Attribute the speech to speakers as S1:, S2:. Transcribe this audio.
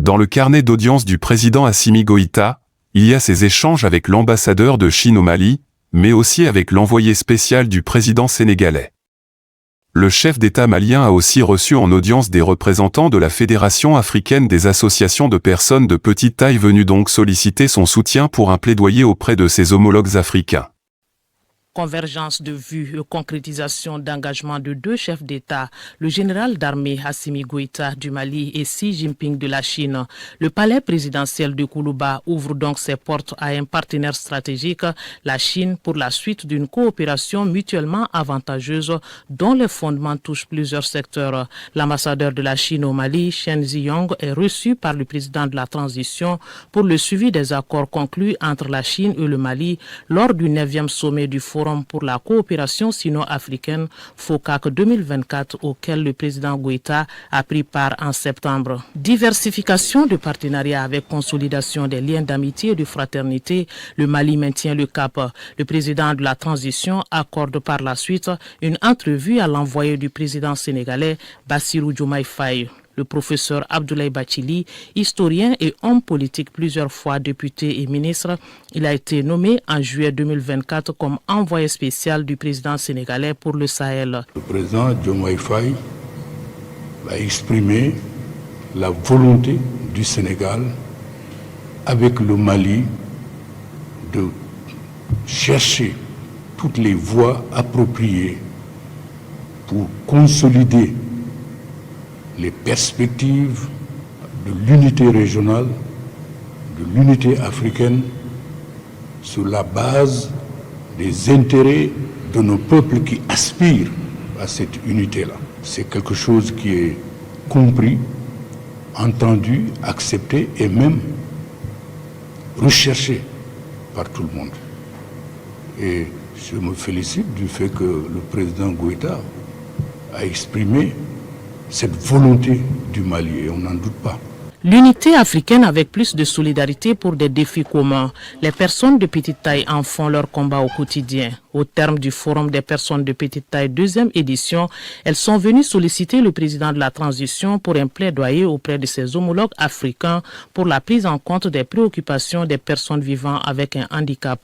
S1: Dans le carnet d'audience du président Assimi Goïta, il y a ses échanges avec l'ambassadeur de Chine au Mali, mais aussi avec l'envoyé spécial du président sénégalais. Le chef d'État malien a aussi reçu en audience des représentants de la Fédération africaine des associations de personnes de petite taille venus donc solliciter son soutien pour un plaidoyer auprès de ses homologues africains.
S2: Convergence de vues et concrétisation d'engagement de deux chefs d'État, le général d'armée Assimi Goïta du Mali et Xi Jinping de la Chine. Le palais présidentiel de Koulouba ouvre donc ses portes à un partenaire stratégique, la Chine, pour la suite d'une coopération mutuellement avantageuse dont les fondements touchent plusieurs secteurs. L'ambassadeur de la Chine au Mali, Chen Ziyong, est reçu par le président de la transition pour le suivi des accords conclus entre la Chine et le Mali lors du 9e sommet du Forum pour la coopération sino-africaine FOCAC 2024 auquel le président Goïta a pris part en septembre. Diversification de partenariats avec consolidation des liens d'amitié et de fraternité, le Mali maintient le cap. Le président de la transition accorde par la suite une entrevue à l'envoyé du président sénégalais Bassirou Diomaye Faye. Le professeur Abdoulaye Bathily, historien et homme politique plusieurs fois député et ministre, il a été nommé en juillet 2024 comme envoyé spécial du président sénégalais pour le Sahel.
S3: Le président Diomaye Faye a exprimé la volonté du Sénégal avec le Mali de chercher toutes les voies appropriées pour consolider les perspectives de l'unité régionale, de l'unité africaine, sur la base des intérêts de nos peuples qui aspirent à cette unité-là. C'est quelque chose qui est compris, entendu, accepté et même recherché par tout le monde. Et je me félicite du fait que le président Goïta a exprimé cette volonté du Mali, et on n'en doute pas.
S2: L'unité africaine avec plus de solidarité pour des défis communs. Les personnes de petite taille en font leur combat au quotidien. Au terme du Forum des personnes de petite taille 2e édition, elles sont venues solliciter le président de la transition pour un plaidoyer auprès de ses homologues africains pour la prise en compte des préoccupations des personnes vivant avec un handicap.